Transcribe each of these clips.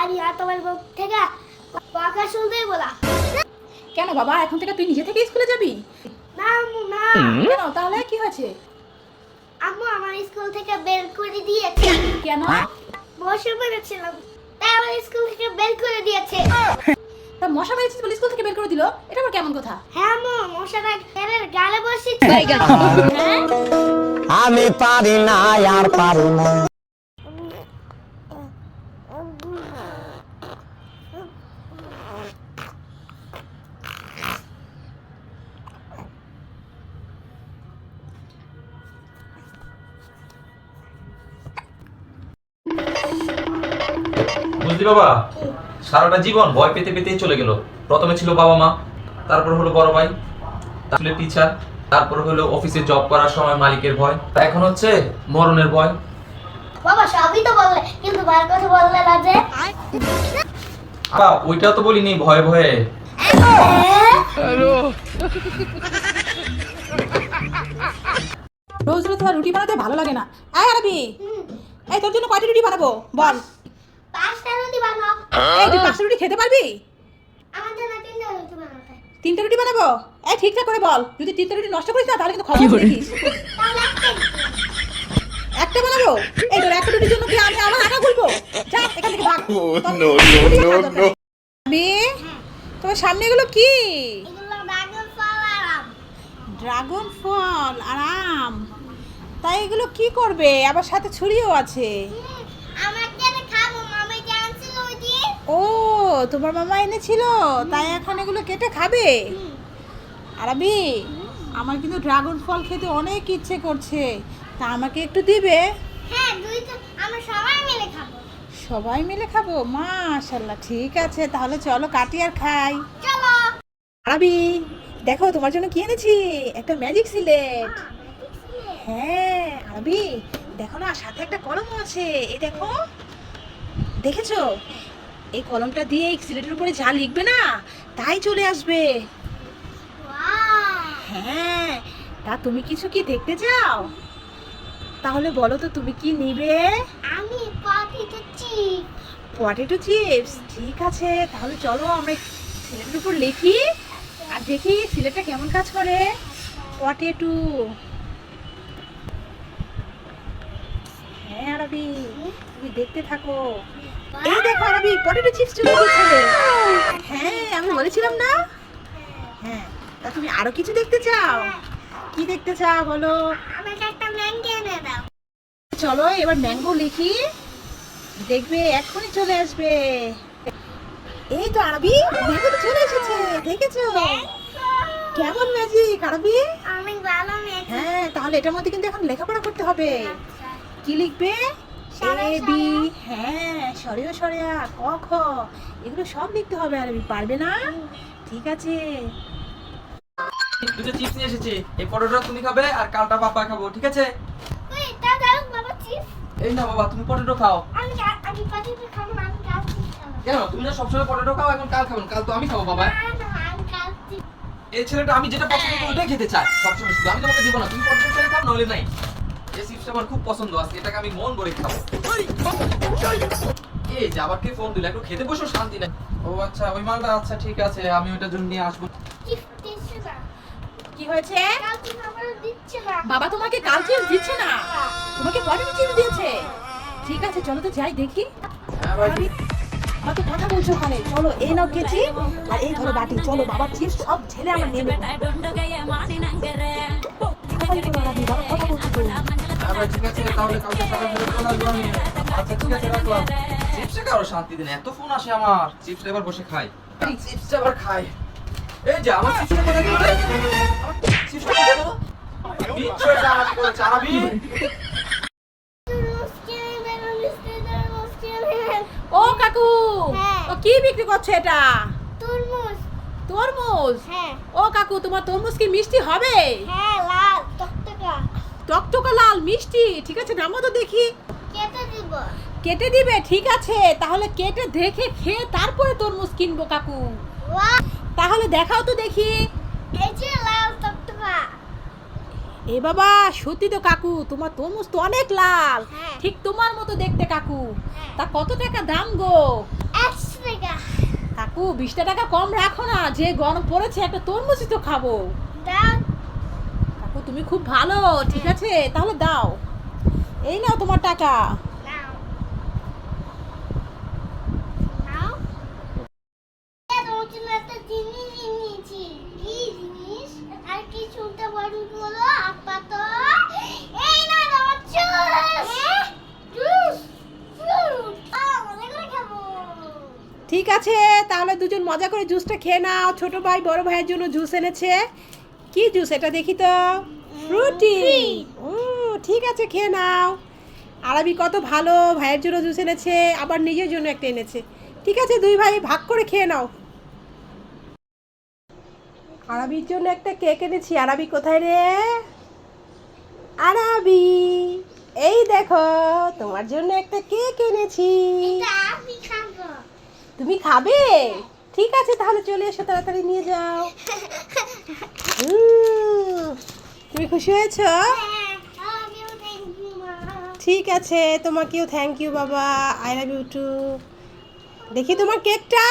আর ইয়া তোমার মুখ থেকে কথা শুনতেই বলা। কেন বাবা, এখন থেকে তুই নিজে থেকে স্কুলে যাবি? না আম্মু না, কেন, তাহলে কি হয়েছে? আম্মু আমার স্কুল থেকে বের করে দিয়েছে। কেন? বসে পড়েছিলাম, তাই আমার স্কুল থেকে বের করে দিয়েছে। তা মশা মেরেছিস বলে স্কুল থেকে বের করে দিল? এটা আবার কেমন কথা? হ্যাঁ আম্মু, মশাটা ঘরের গালে বসেছে। হ্যাঁ? আমি পারি না আর পারি না। বুঝলি বাবা, সারাটা জীবন ভয় পেতে পেতেই চলে গেল। প্রথমে ছিল বাবা মা, তারপর হলো বড় ভাই, তারপরে টিচার, তারপর হলো অফিসে জব করার সময় মালিকের ভয়, এখন হচ্ছে মরণের ভয়। বাবা সবই তো বললে, কিন্তু বার কথা বললে না যে। বাবা ওইটা তো বলিনি ভয়ে ভয়ে। রোজ রোজ তোমার রুটি বানাতে ভালো লাগে না। আয় আরবি, এই তোর জন্য কয়টা রুটি বানাবো বল? 5টা রুটি বানাও। এই তুই 5টা রুটি খেতে পারবি? আমার জন্য 3টা রুটি বানাও। 3টা রুটি বানাবো? এই ঠিকঠাক করে বল, যদি 3টা রুটি নষ্ট করিস না তাহলে কিন্তু খবর দেখিস। তাহলে একটা বানাবো? এই তোর একটা রুটির জন্য কি আমি আমার আটা খুলবো? যা এখান থেকে ভাগ। আমি তোমার সামনে এগুলো কি? এগুলো ড্রাগন ফল আর আম। ড্রাগন ফল আর আম? তাই এগুলো কি করবে? আবার সাথে ছুরিও আছে। আমার কেন খাবো, মামা জানছিল ওই দিন। ও, তোমার মামা এনেছিল, তাই এখন এগুলো কেটে খাবে? আরবি, আমার কিন্তু ড্রাগন ফল খেতে অনেক ইচ্ছে করছে, তা আমাকে একটু দিবে? হ্যাঁ, দুইটা আমরা সবাই মিলে খাবো। সবাই মিলে খাবো? মাশাআল্লাহ, ঠিক আছে, তাহলে চলো কাটি আর খাই। চলো। আরবি, দেখো তোমার জন্য কি এনেছি, একটা ম্যাজিক সিলেট। হ্যাঁ আরবি, দেখো না, সাথে একটা কলম আছে, এই দেখো, দেখেছো? এই কলমটা দিয়ে এই সিলেটের উপরে যা লিখবে না তাই চলে আসবে। ওয়াও! হ্যাঁ, তা তুমি কিছু কি দেখতে চাও? তাহলে বলো তো তুমি কি নিবে? আমি পটেটো চিপ। Potato chips? ঠিক আছে, তাহলে চলো আমরা সিলেটের উপর লিখি আর দেখি সিলেটটা কেমন কাজ করে। পটেটো। হ্যাঁ আরবি, তুমি দেখতে থাকো। এই দেখো আরবি, পটেটো চিপস চলে এসেছে। হ্যাঁ, আমি বলেছিলাম না? হ্যাঁ, তা তুমি আরো কিছু দেখতে চাও? কি দেখতে চাও বলো? আমাকে একটা ম্যাঙ্গো এনে দাও। চলো এবার ম্যাঙ্গো লিখি, দেখবে এক্ষুনি চলে আসবে। এই তো আরবি, ম্যাঙ্গো তো চলে এসেছে, দেখেছো? কেমন ম্যাজিক আরবি? অনেক ভালো ম্যাজিক। হ্যাঁ, তাহলে এটার মধ্যে কিন্তু এখন লেখাপড়া করতে হবে। কি লিখবে? সরে, এ বি, হ্যাঁ, সরেও সরেয়া, ক খ, এগুলো সব লিখতে হবে। আরবি পারবে না? ঠিক আছে। দুটো চিপস নিয়ে এসেছি, এই পটেটোটা তুমি খাবে আর কালটা পাপা খাবো, ঠিক আছে? ওই তা দাও বাবা চিপ। এই না বাবা, তুমি পটেটো খাও। আমি পটেটো খাবো না, আমি কাল চিপ খাবো। কেন, তুমি না সবসময় পটেটো খাও, এখন কাল খাবেন? কাল তো আমি খাবো বাবা। না, না, আমি কাল চিপ। এই ছেলেটা আমি যেটা পছন্দ করি ওটাই খেতে চায় সবসময়, শুধু আমি তোমাকে দিব না, তুমি পছন্দ করে খাও, নইলে নাই। এই চিপসটা আমার খুব পছন্দ, আজকে এটাকে আমি মন ভরে খাবো। এই যে আবার কে ফোন দিল, একটু খেতে বসো, শান্তি নাই। ও আচ্ছা, ওই মালটা, আচ্ছা ঠিক আছে, আমি ওইটার জন্য নিয়ে আসবো। চিপ দিচ্ছে না। কি হয়েছে? কাল চিপ আমার দিচ্ছে না। বাবা তোমাকে কাল চিপস দিচ্ছে না, তোমাকে পটেটো চিপস দিয়েছে। ঠিক আছে, চলো তো যাই দেখি। হ্যাঁ ভাই। আরবি, কত কথা বলছো ওখানে, চলো এই নাও কেচি আর এই ধরো বাটি, চলো বাবার চিপস সব ছেলে আমার নিয়ে নেবো। তাড়াতাড়ি করো আরবি, বাবা কথা বলছো তো। হ্যাঁ ভাই, ঠিক আছে, তাহলে কালকে সকালে ফেরত চলে আসবো আমি। আচ্ছা ঠিক আছে, রাখলাম। চিপসে কারো শান্তি দেন, এত ফোন আসে আমার। চিপসটা এবার বসে খাই, এই চিপসটা আবার খাই। এই যে আমার চিপসটা কোথায় গেল রে? আমার চিপসটা কোথায় গেল? নিশ্চয়ই জানাবি করেছে আরবি। ও কাকু, হ্যাঁ। ও কি বিক্রি করছে এটা? তরমুজ। তরমুজ? হ্যাঁ। ও কাকু, তোমার তরমুজ কি মিষ্টি হবে? হ্যাঁ, লাল টকটকা। টকটকা লাল মিষ্টি? ঠিক আছে, নামো তো দেখি। কেটে দিব। কেটে দিবে? ঠিক আছে, তাহলে কেটে দেখে খেয়ে তারপরে তরমুজ কিনবো কাকু। বাহ, তাহলে দেখাও তো দেখি। এই যে লাল টকটকা। এ বাবা, সত্যি তো কাকু, তোমার তরমুজ তো অনেক লাল, হ্যাঁ। ঠিক তোমার মতো দেখতে কাকু। হ্যাঁ। তা কত টাকা দাম গো? টাকা। কাকু 20টা টাকা কম রাখো না, যে গরম পড়েছে একটা তরমুজই তো খাবো। দাও। কাকু তুমি খুব ভালো, ঠিক আছে তাহলে দাও, এই নাও তোমার টাকা। নাও। নাও। তোমার জন্য একটা জিনিস এনেছি। কি জিনিস? আর কি শুনতে বন্ধ করো আপাতত। এই না তোমার জুস। জুস। ফ্রুট। মজা করে খাবো। ঠিক আছে তাহলে দুজন মজা করে জুসটা খেয়ে নাও। ছোট ভাই বড় ভাইয়ের জন্য জুস এনেছে। কি জুস এটা দেখি তো? ফ্রুটি। ঠিক আছে খেয়ে নাও। আরবি কত ভালো, ভাইয়ের জন্য জুস এনেছে আবার নিজের জন্য একটা এনেছে। ঠিক আছে দুই ভাই ভাগ করে খেয়ে নাও। আরবির জন্য একটা কেক এনেছি। আরবি কোথায় রে? আরবি এই দেখো তোমার জন্য একটা কেক এনেছি। এটা আমি খাবো। তুমি খাবে? ঠিক আছে তাহলে চলে এসো, তাড়াতাড়ি নিয়ে যাও। তুমি খুশি হয়েছো? হ্যাঁ, আমিও thank you, মা। ঠিক আছে তোমাকেও থ্যাংক ইউ বাবা, আই লাভ ইউ টু। দেখি তোমার কেকটা,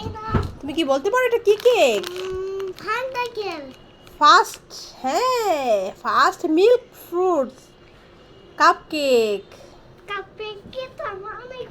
এই নাও। তুমি কি বলতে পারো এটা কি কেক? ঠান্ডা কেল। ফার্স্ট, হ্যাঁ first milk fruits cup cake. কাপে কি তো আমার অনেক